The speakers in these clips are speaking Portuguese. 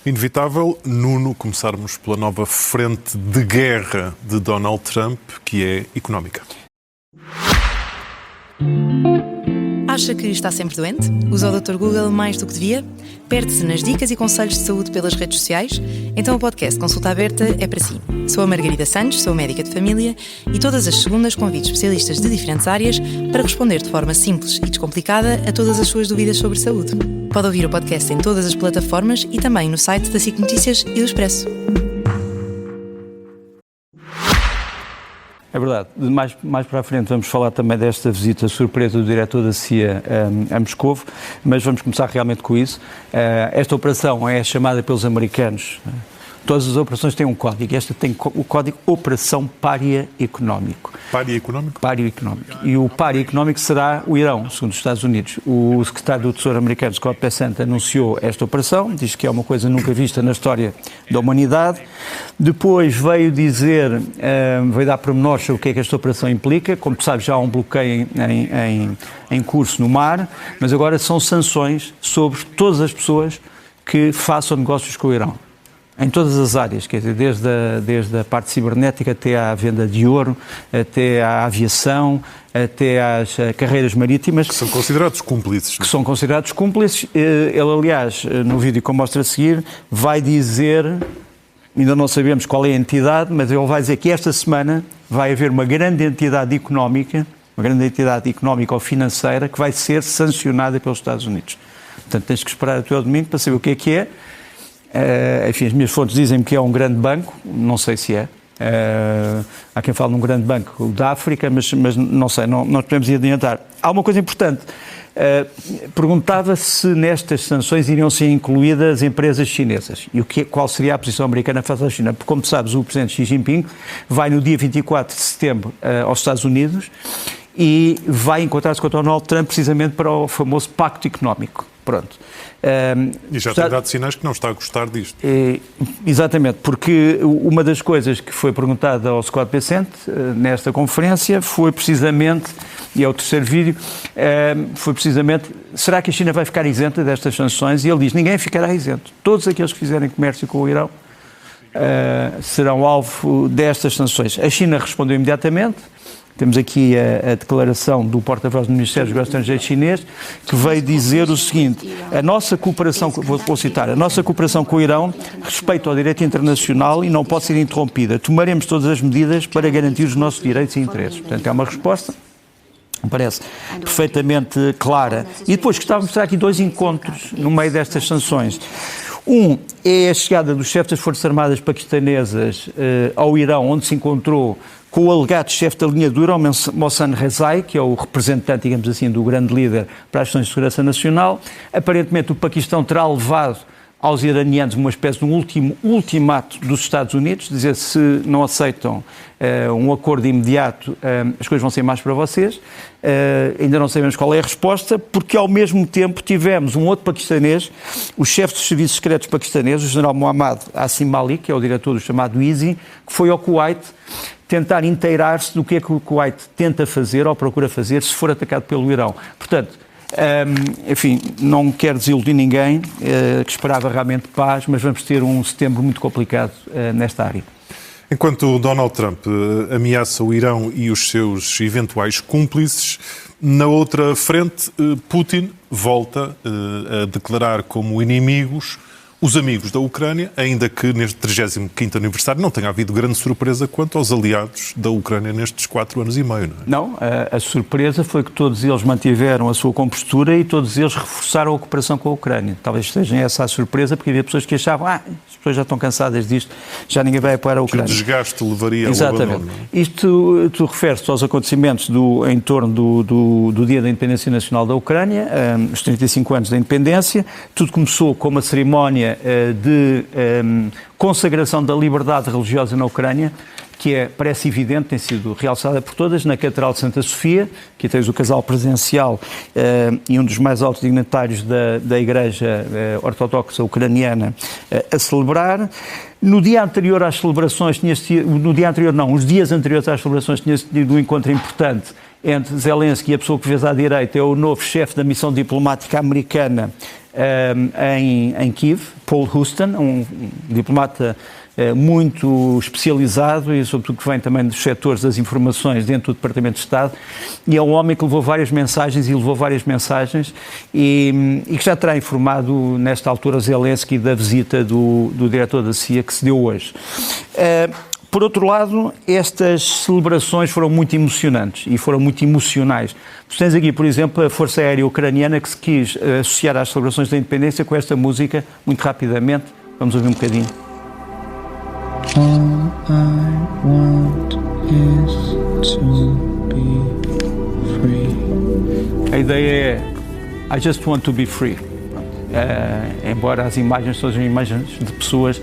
Inevitável, Nuno, começarmos pela nova frente de guerra de Donald Trump, que é económica. Acha que está sempre doente? Usa o Dr. Google mais do que devia? Perde-se nas dicas e conselhos de saúde pelas redes sociais? Então o podcast Consulta Aberta é para si. Sou a Margarida Santos, sou médica de família e todas as segundas convido especialistas de diferentes áreas para responder de forma simples e descomplicada a todas as suas dúvidas sobre saúde. Pode ouvir o podcast em todas as plataformas e também no site da SIC Notícias e do Expresso. É verdade. Mais para a frente vamos falar também desta visita surpresa do diretor da CIA a Moscovo, mas vamos começar realmente com isso. Esta operação é chamada pelos americanos. Todas as operações têm um código. Esta tem o código Operação Pária Económico. Pária Económico? Pária Económico. E o pária económico será o Irão, segundo os Estados Unidos. O secretário do Tesouro americano, Scott Bessent, anunciou esta operação, diz que é uma coisa nunca vista na história da humanidade. Depois veio dizer, veio dar pormenores sobre o que é que esta operação implica. Como tu sabes, já há um bloqueio em curso no mar, mas agora são sanções sobre todas as pessoas que façam negócios com o Irão. Em todas as áreas, quer dizer, desde a parte cibernética até à venda de ouro, até à aviação, até às carreiras marítimas. Que são considerados cúmplices. Que são considerados cúmplices. Ele, aliás, no vídeo que eu mostro a seguir, vai dizer, ainda não sabemos qual é a entidade, mas ele vai dizer que esta semana vai haver uma grande entidade económica ou financeira que vai ser sancionada pelos Estados Unidos. Portanto, tens que esperar até ao domingo para saber o que é. Enfim, as minhas fontes dizem-me que é um grande banco, não sei se é. Há quem fale num grande banco da África, mas não sei, não podemos ir adiantar. Há uma coisa importante. Perguntava se nestas sanções iriam ser incluídas empresas chinesas e qual seria a posição americana face à China. Porque, como sabes, o presidente Xi Jinping vai no dia 24 de setembro aos Estados Unidos e vai encontrar-se com o Donald Trump precisamente para o famoso pacto económico. Pronto. E já tem dado sinais que não está a gostar disto. Exatamente, porque uma das coisas que foi perguntada ao Scott Bessent nesta conferência foi precisamente, e é o terceiro vídeo, foi precisamente, será que a China vai ficar isenta destas sanções? E ele diz, ninguém ficará isento. Todos aqueles que fizerem comércio com o Irão serão alvo destas sanções. A China respondeu imediatamente. Temos aqui a declaração do porta-voz do Ministério dos Negócios Estrangeiros chinês, que veio dizer o seguinte: a nossa cooperação, vou citar, a nossa cooperação com o Irão respeita ao direito internacional e não pode ser interrompida. Tomaremos todas as medidas para garantir os nossos direitos e interesses. Portanto, é uma resposta, me parece, perfeitamente clara. E depois gostava de mostrar aqui dois encontros no meio destas sanções. Um é a chegada do chefe das Forças Armadas paquistanesas ao Irão, onde se encontrou com o alegado chefe da linha dura, Mohsen Rezai, que é o representante, digamos assim, do grande líder para as questões de segurança nacional. Aparentemente o Paquistão terá levado aos iranianos uma espécie de um ultimato dos Estados Unidos, dizer se não aceitam um acordo imediato, as coisas vão ser mais para vocês. Ainda não sabemos qual é a resposta, porque ao mesmo tempo tivemos um outro paquistanês, o chefe dos serviços secretos paquistaneses, o general Mohammad Asim Malik, que é o diretor do chamado ISI, que foi ao Kuwait tentar inteirar-se do que é que o Kuwait tenta fazer ou procura fazer se for atacado pelo Irão. Portanto, enfim, não quero desiludir ninguém, que esperava realmente paz, mas vamos ter um setembro muito complicado nesta área. Enquanto Donald Trump ameaça o Irão e os seus eventuais cúmplices, na outra frente, Putin volta a declarar como inimigos os amigos da Ucrânia, ainda que neste 35º aniversário não tenha havido grande surpresa quanto aos aliados da Ucrânia nestes 4 anos e meio, não é? Não, a surpresa foi que todos eles mantiveram a sua compostura e todos eles reforçaram a cooperação com a Ucrânia. Talvez seja essa a surpresa, porque havia pessoas que achavam, as pessoas já estão cansadas disto, já ninguém vai apoiar a Ucrânia. Que o desgaste levaria ao abandono. Isto, tu referes-te aos acontecimentos em torno do Dia da Independência Nacional da Ucrânia, os 35 anos da independência. Tudo começou com uma cerimónia de consagração da liberdade religiosa na Ucrânia, que parece evidente, tem sido realçada por todas, na Catedral de Santa Sofia, que tens o casal presidencial e um dos mais altos dignatários da Igreja Ortodoxa Ucraniana a celebrar. No dia anterior às celebrações, os dias anteriores às celebrações tinha tido um encontro importante entre Zelensky e a pessoa que vês à direita é o novo chefe da missão diplomática americana em Kiev, Paul Houston, um diplomata muito especializado e, sobretudo, que vem também dos setores das informações dentro do Departamento de Estado, e é um homem que levou várias mensagens e que já terá informado, nesta altura, Zelensky da visita do diretor da CIA que se deu hoje. Por outro lado, estas celebrações foram muito emocionantes e foram muito emocionais. Tu tens aqui, por exemplo, a Força Aérea Ucraniana que se quis associar às celebrações da independência com esta música, muito rapidamente. Vamos ouvir um bocadinho. All I want is to be free. A ideia é I just want to be free. Embora as imagens sejam imagens de pessoas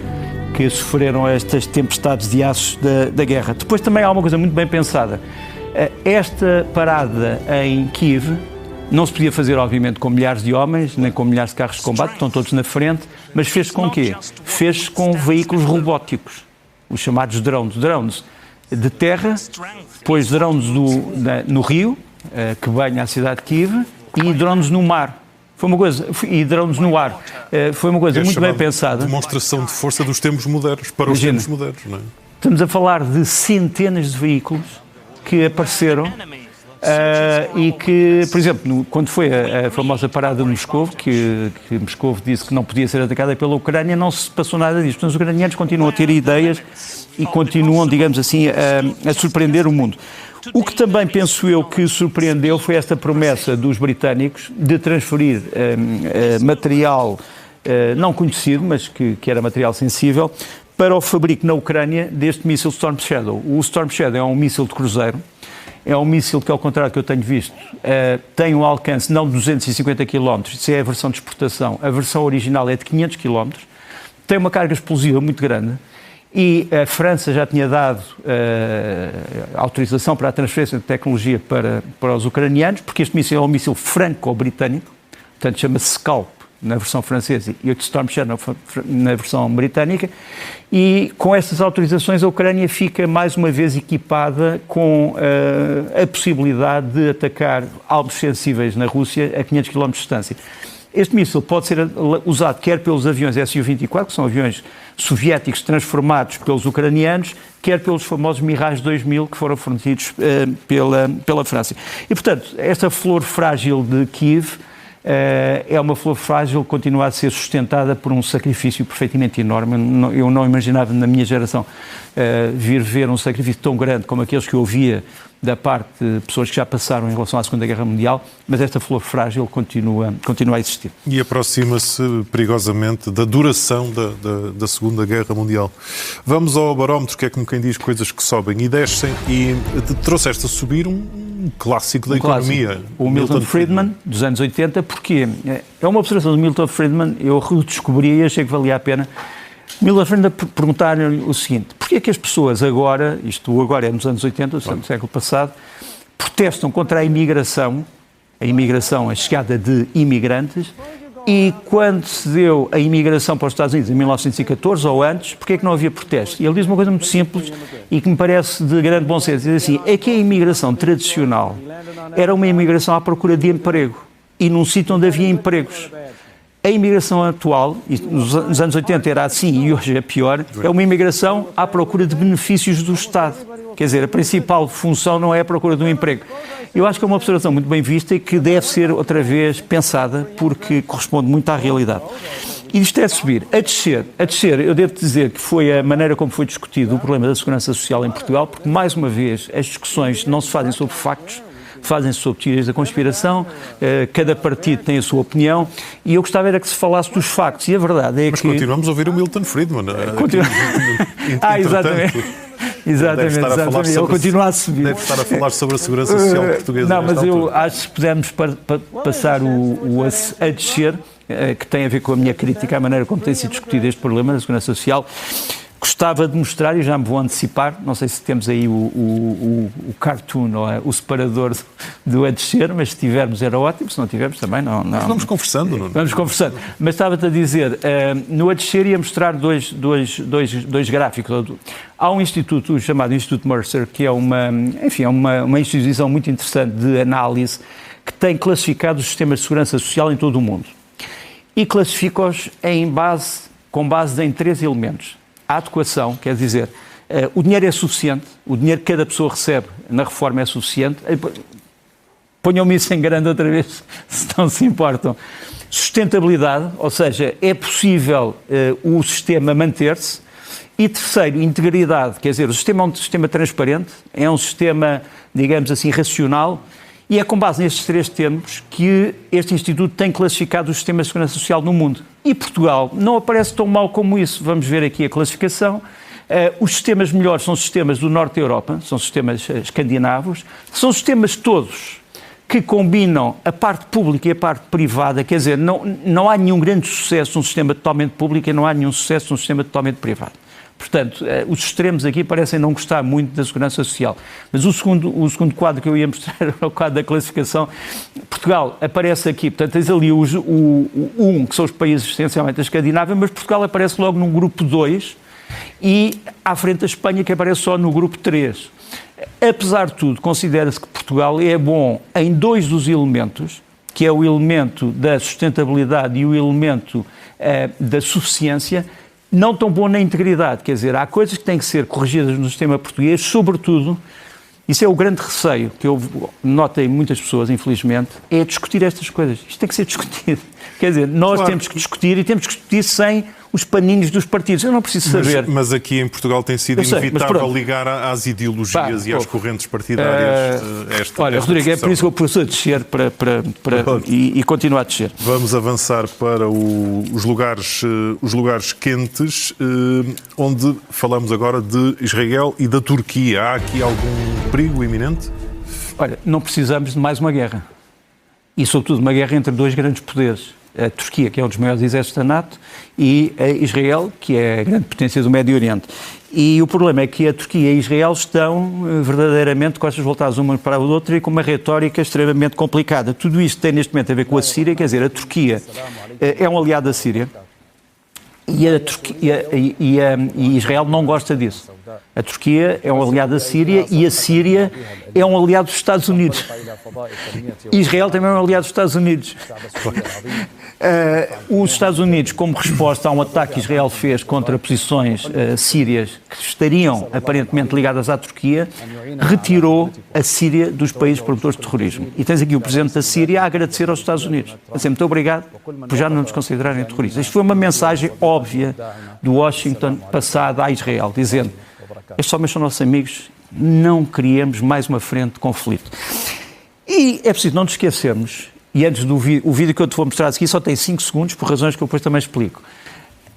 que sofreram estas tempestades de aços da guerra. Depois também há uma coisa muito bem pensada. Esta parada em Kiev não se podia fazer, obviamente, com milhares de homens, nem com milhares de carros de combate, que estão todos na frente, mas fez-se com o quê? Fez-se com veículos robóticos, os chamados drones de terra, depois drones no rio, que banha a cidade de Kiev, e drones no mar. Foi uma coisa, e drones no ar. Foi uma coisa muito bem pensada. Demonstração de força dos tempos modernos, para os tempos modernos, não é? Estamos a falar de centenas de veículos que apareceram e que, por exemplo, quando foi a famosa parada de Moscovo, que Moscovo disse que não podia ser atacada pela Ucrânia, não se passou nada disso. Portanto, os ucranianos continuam a ter ideias e continuam, digamos assim, a surpreender o mundo. O que também, penso eu, que surpreendeu foi esta promessa dos britânicos de transferir material não conhecido, mas que era material sensível, para o fabrico na Ucrânia deste míssil Storm Shadow. O Storm Shadow é um míssil de cruzeiro, é um míssil que, ao contrário do que eu tenho visto, tem um alcance não de 250 km, isso é a versão de exportação, a versão original é de 500 km, tem uma carga explosiva muito grande, e a França já tinha dado autorização para a transferência de tecnologia para os ucranianos, porque este míssil é um míssil franco-britânico, portanto chama-se Scalp na versão francesa e o Storm Shadow na versão britânica, e com estas autorizações a Ucrânia fica mais uma vez equipada com a possibilidade de atacar alvos sensíveis na Rússia a 500 km de distância. Este míssil pode ser usado quer pelos aviões Su-24, que são aviões soviéticos transformados pelos ucranianos, quer pelos famosos Mirage 2000 que foram fornecidos pela França. E, portanto, esta flor frágil de Kiev é uma flor frágil que continua a ser sustentada por um sacrifício perfeitamente enorme. Eu não imaginava na minha geração vir ver um sacrifício tão grande como aqueles que eu via da parte de pessoas que já passaram em relação à Segunda Guerra Mundial, mas esta flor frágil continua a existir. E aproxima-se perigosamente da duração da Segunda Guerra Mundial. Vamos ao barómetro, que é como quem diz coisas que sobem e descem, e trouxeste a subir um clássico da economia. O Milton Friedman, dos anos 80, porque é uma observação do Milton Friedman, eu redescobri e achei que valia a pena. Milton Friedman perguntar-lhe o seguinte: porquê é que as pessoas agora, isto agora é nos anos 80, do século passado, protestam contra a imigração, a chegada de imigrantes, e quando se deu a imigração para os Estados Unidos em 1914 ou antes, porquê é que não havia protestos? E ele diz uma coisa muito simples e que me parece de grande bom senso, diz assim: é que a imigração tradicional era uma imigração à procura de emprego e num sítio onde havia empregos. A imigração atual, e nos anos 80 era assim e hoje é pior, é uma imigração à procura de benefícios do Estado. Quer dizer, a principal função não é a procura de um emprego. Eu acho que é uma observação muito bem vista e que deve ser outra vez pensada, porque corresponde muito à realidade. E isto é subir. A descer, eu devo dizer que foi a maneira como foi discutido o problema da segurança social em Portugal, porque, mais uma vez, as discussões não se fazem sobre factos, fazem-se sobre teorias da conspiração, cada partido tem a sua opinião, e eu gostava era que se falasse dos factos, e a verdade é que... Mas continuamos a ouvir o Milton Friedman. Exatamente. Exatamente. Ele continua a subir. Deve estar a falar sobre a segurança social portuguesa. Não, mas eu acho que se pudermos passar a descer, que tem a ver com a minha crítica à maneira como tem sido discutido este problema da segurança social, Gostava de mostrar, e já me vou antecipar, não sei se temos aí o cartoon, ou o separador do a descer, mas se tivermos era ótimo, se não tivermos também não. Mas vamos conversando, não? Vamos conversando. Mas estava-te a dizer, no a descer ia mostrar dois gráficos. Há um instituto chamado Instituto Mercer, que é uma instituição muito interessante de análise, que tem classificado os sistemas de segurança social em todo o mundo. E classifica-os com base em 3 elementos. A adequação, quer dizer, o dinheiro é suficiente, o dinheiro que cada pessoa recebe na reforma é suficiente. Ponham-me isso em grande outra vez, se não se importam. Sustentabilidade, ou seja, é possível o sistema manter-se. E terceiro, integridade, quer dizer, o sistema é um sistema transparente, é um sistema, digamos assim, racional, e é com base nestes 3 termos que este Instituto tem classificado os sistemas de segurança social no mundo. E Portugal não aparece tão mal como isso. Vamos ver aqui a classificação. Os sistemas melhores são os sistemas do norte da Europa, são sistemas escandinavos, são sistemas todos que combinam a parte pública e a parte privada, quer dizer, não há nenhum grande sucesso num sistema totalmente público e não há nenhum sucesso num sistema totalmente privado. Portanto, os extremos aqui parecem não gostar muito da segurança social. Mas o segundo quadro que eu ia mostrar era o quadro da classificação. Portugal aparece aqui, portanto, tens ali que são os países essencialmente da Escandinávia, mas Portugal aparece logo num grupo 2 e à frente da Espanha, que aparece só no grupo 3. Apesar de tudo, considera-se que Portugal é bom em 2 dos elementos, que é o elemento da sustentabilidade e o elemento da suficiência, não tão bom na integridade, quer dizer, há coisas que têm que ser corrigidas no sistema português, sobretudo, isso é o grande receio que eu noto em muitas pessoas, infelizmente, é discutir estas coisas. Isto tem que ser discutido. Quer dizer, nós temos que discutir e temos que discutir sem os paninhos dos partidos. Eu não preciso saber. Mas aqui em Portugal tem sido inevitável ligar às ideologias e às correntes partidárias. Olha, Rodrigo, é por isso que eu preciso descer e continuar a descer. Vamos avançar para os lugares quentes, onde falamos agora de Israel e da Turquia. Há aqui algum perigo iminente? Olha, não precisamos de mais uma guerra. E, sobretudo, uma guerra entre 2 grandes poderes. A Turquia, que é um dos maiores exércitos da NATO, e a Israel, que é a grande potência do Médio Oriente. E o problema é que a Turquia e Israel estão verdadeiramente costas voltadas uma para a outra e com uma retórica extremamente complicada. Tudo isto tem neste momento a ver com a Síria, quer dizer, a Turquia é um aliado da Síria e Israel não gosta disso. A Turquia é um aliado da Síria e a Síria é um aliado dos Estados Unidos. Israel também é um aliado dos Estados Unidos. Os Estados Unidos, como resposta a um ataque que Israel fez contra posições sírias que estariam aparentemente ligadas à Turquia, retirou a Síria dos países promotores de terrorismo. E tens aqui o Presidente da Síria a agradecer aos Estados Unidos. A dizer, muito obrigado por já não nos considerarem terroristas. Isto foi uma mensagem óbvia do Washington passada a Israel, dizendo, estes homens são nossos amigos, não criemos mais uma frente de conflito. E é preciso não nos esquecermos, e antes do o vídeo que eu te vou mostrar aqui só tem 5 segundos, por razões que eu depois também explico.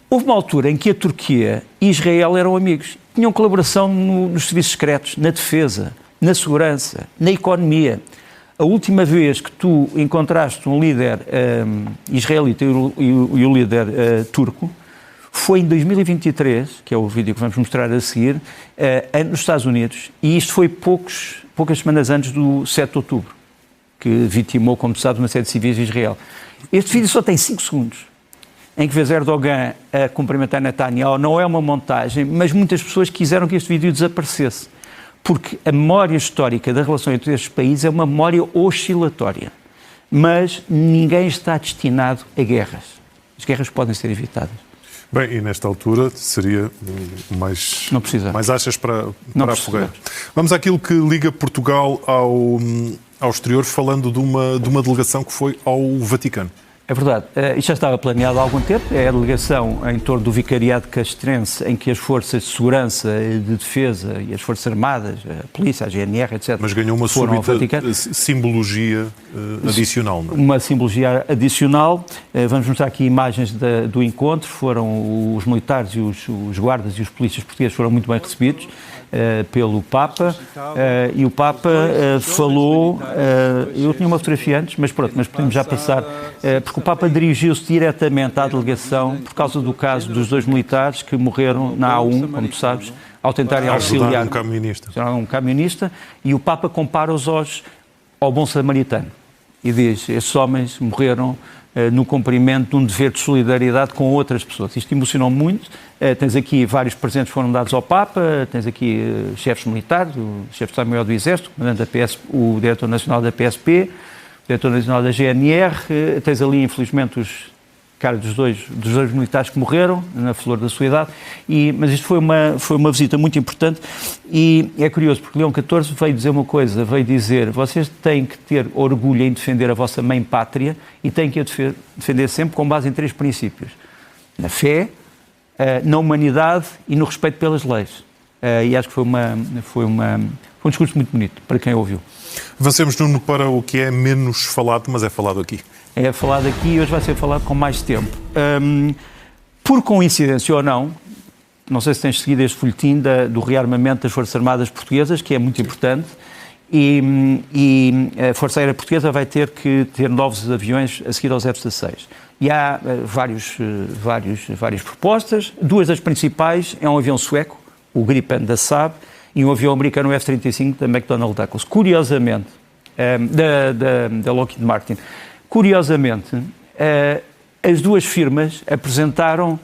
Houve uma altura em que a Turquia e Israel eram amigos, tinham colaboração nos serviços secretos, na defesa, na segurança, na economia. A última vez que tu encontraste um líder israelita e o líder turco foi em 2023, que é o vídeo que vamos mostrar a seguir, nos Estados Unidos, e isto foi poucas semanas antes do 7 de outubro, que vitimou, como se sabe, uma série de civis de Israel. Este vídeo só tem 5 segundos, em que vês Erdogan a cumprimentar Netanyahu. Não é uma montagem, mas muitas pessoas quiseram que este vídeo desaparecesse, porque a memória histórica da relação entre estes países é uma memória oscilatória, mas ninguém está destinado a guerras. As guerras podem ser evitadas. Bem, e nesta altura seria mais achas para a fogueira. Vamos àquilo que liga Portugal ao exterior, falando de uma delegação que foi ao Vaticano. É verdade. Isto já estava planeado há algum tempo. É a delegação em torno do Vicariado Castrense, em que as forças de segurança, de defesa e as forças armadas, a polícia, a GNR, etc. Mas ganhou uma súbita simbologia adicional, não é? Uma simbologia adicional. Vamos mostrar aqui imagens do encontro. Foram os militares e os guardas e os polícias portugueses foram muito bem recebidos. pelo Papa, e o Papa falou, eu tinha uma fotografia antes, mas pronto, mas podemos já passar, porque o Papa dirigiu-se diretamente à delegação por causa do caso dos 2 militares que morreram na A1, como tu sabes, ao tentarem auxiliar um camionista, e o Papa compara-os ao bom samaritano e diz, estes homens morreram no cumprimento de um dever de solidariedade com outras pessoas. Isto emocionou muito. Tens aqui vários presentes que foram dados ao Papa, tens aqui chefes militares, o chefe de Estado-Maior do Exército, o diretor nacional da PSP, o diretor nacional da GNR, tens ali, infelizmente, os caras dos dois militares que morreram na flor da sua idade, mas isto foi uma visita muito importante e é curioso porque Leão XIV veio dizer uma coisa, veio dizer, vocês têm que ter orgulho em defender a vossa mãe pátria e têm que a defender sempre com base em 3 princípios, na fé, na humanidade e no respeito pelas leis. E acho que foi um discurso muito bonito para quem ouviu. Avancemos, Nuno, para o que é menos falado, mas é falado aqui. É falado aqui e hoje vai ser falado com mais tempo. Por coincidência ou não sei se tens seguido este folhetim do rearmamento das Forças Armadas Portuguesas, que é muito importante, e a Força Aérea Portuguesa vai ter que ter novos aviões a seguir aos F-16. E há várias propostas. 2 das principais é um avião sueco, o Gripen da Saab, e um avião americano, o F-35, da McDonnell Douglas. Curiosamente, da Lockheed Martin. Curiosamente, as 2 firmas apresentaram,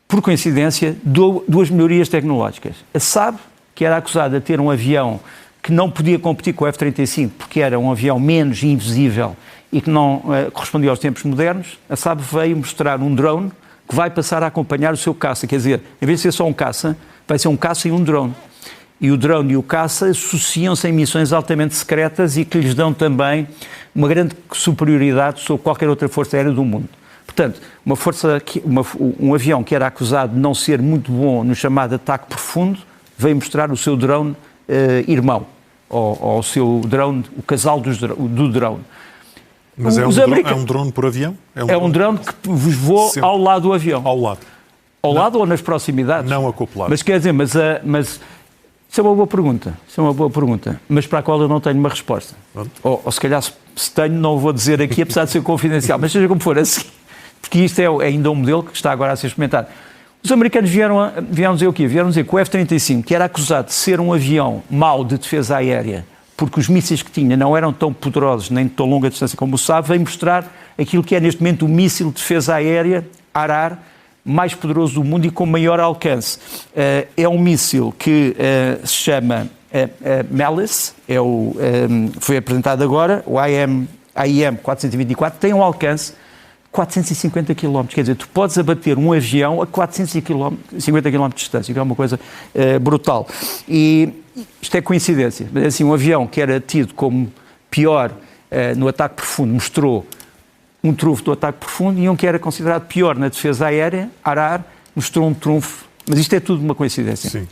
por coincidência, 2 melhorias tecnológicas. A Saab, que era acusada de ter um avião que não podia competir com o F-35 porque era um avião menos invisível e que não correspondia aos tempos modernos, a Saab veio mostrar um drone que vai passar a acompanhar o seu caça. Quer dizer, em vez de ser só um caça, vai ser um caça e um drone. E o drone e o caça associam-se em missões altamente secretas e que lhes dão também uma grande superioridade sobre qualquer outra força aérea do mundo. Portanto, um avião que era acusado de não ser muito bom no chamado ataque profundo, veio mostrar o seu drone irmão, ou o seu drone, o casal do drone. Mas é um drone por avião? É um drone que vos voa ao lado do avião. Ao lado? Ao lado ou nas proximidades? Não acoplado. Mas quer dizer, mas isso é uma boa pergunta, mas para a qual eu não tenho uma resposta. Ou se calhar, se tenho, não vou dizer aqui, apesar de ser confidencial, mas seja como for, assim, porque isto é ainda um modelo que está agora a ser experimentado. Os americanos vieram dizer o quê? Vieram dizer que o F-35, que era acusado de ser um avião mau de defesa aérea, porque os mísseis que tinha não eram tão poderosos nem de tão longa distância como o Saab, veio mostrar aquilo que é neste momento o míssil de defesa aérea, ARAR, mais poderoso do mundo e com maior alcance. É um míssil que se chama Malice, foi apresentado agora, o AIM 424, tem um alcance de 450 km, quer dizer, tu podes abater um avião a 450 km de distância, que é uma coisa brutal. E isto é coincidência, mas assim, um avião que era tido como pior no ataque profundo mostrou um trunfo do ataque profundo e um que era considerado pior na defesa aérea, ARAR, mostrou um trunfo. Mas isto é tudo uma coincidência. Sim.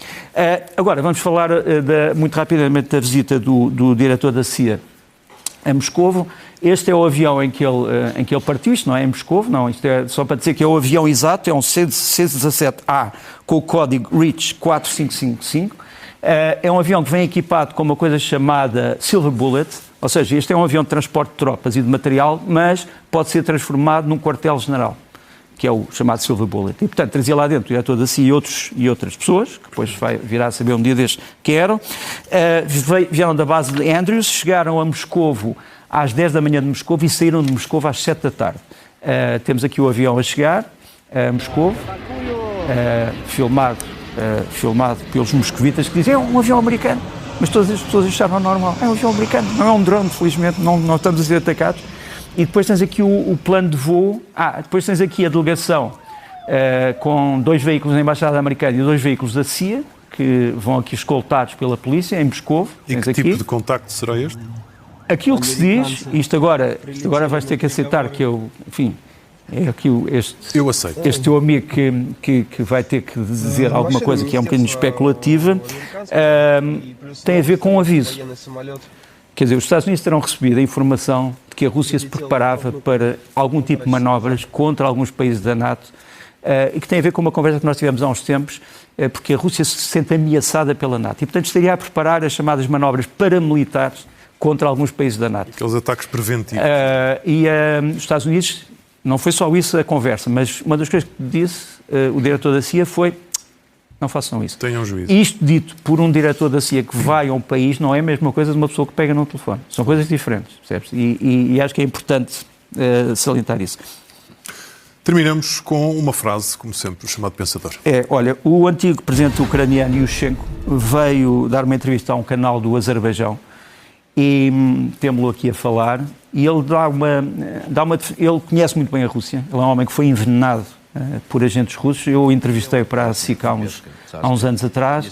Agora, vamos falar muito rapidamente da visita do diretor da CIA a Moscovo. Este é o avião em que ele partiu, isto não é em Moscovo, não, isto é só para dizer que é o avião exato, é um C-17A com o código REACH 4555. É um avião que vem equipado com uma coisa chamada Silver Bullet, ou seja, este é um avião de transporte de tropas e de material, mas pode ser transformado num quartel-general, que é o chamado Silver Bullet. E, portanto, trazia lá dentro o diretor da CIA e outras pessoas, que depois virá a saber um dia destes que eram. Vieram da base de Andrews, chegaram a Moscovo às 10 da manhã de Moscovo e saíram de Moscovo às 7 da tarde. Temos aqui o avião a chegar a Moscovo, filmado pelos moscovitas, que dizem é um avião americano. Mas todas as pessoas acharam normal. É um avião americano, não é um drone, felizmente, não estamos a ser atacados. E depois tens aqui o plano de voo. Depois tens aqui a delegação com 2 veículos da Embaixada Americana e 2 veículos da CIA, que vão aqui escoltados pela polícia em Moscovo. E que tipo de contacto será este? Aquilo que se diz, isto agora vais ter que aceitar que é aqui eu aceito. Este teu amigo que vai ter que dizer alguma coisa que é um bocadinho especulativa, tem a ver com um aviso. Quer dizer, os Estados Unidos terão recebido a informação de que a Rússia se preparava para algum tipo de manobras contra alguns países da NATO e que tem a ver com uma conversa que nós tivemos há uns tempos, porque a Rússia se sente ameaçada pela NATO e, portanto, estaria a preparar as chamadas manobras paramilitares contra alguns países da NATO. Aqueles ataques preventivos. E os Estados Unidos, não foi só isso a conversa, mas uma das coisas que disse o diretor da CIA foi: não façam isso. Tenham juízo. Isto dito por um diretor da CIA que vai a um país não é a mesma coisa de uma pessoa que pega num telefone. São coisas diferentes, percebes? E acho que é importante salientar isso. Terminamos com uma frase, como sempre, o chamado pensador. Olha, o antigo presidente ucraniano Yushchenko veio dar uma entrevista a um canal do Azerbaijão e temos-lo aqui a falar, e ele ele conhece muito bem a Rússia, ele é um homem que foi envenenado por agentes russos. Eu o entrevistei para a SIC há uns anos atrás,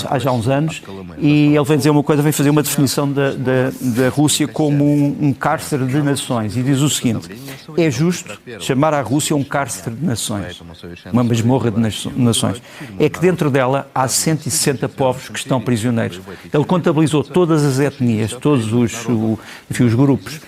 há já uns anos, e ele vem dizer uma coisa, vem fazer uma definição da Rússia como um cárcere de nações, e diz o seguinte: é justo chamar a Rússia um cárcere de nações, uma masmorra de nações. É que dentro dela há 160 povos que estão prisioneiros. Ele contabilizou todas as etnias, todos os grupos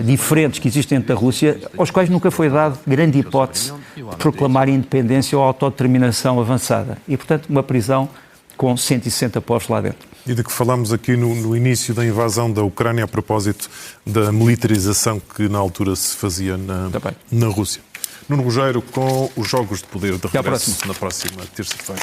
diferentes que existem dentro da Rússia, aos quais nunca foi dado grande hipótese de proclamar independência ou autodeterminação avançada. E, portanto, uma prisão com 160 povos lá dentro. E de que falámos aqui no início da invasão da Ucrânia, a propósito da militarização que na altura se fazia na Rússia. Nuno Rogério, com os Jogos de Poder de regresso na próxima terça-feira.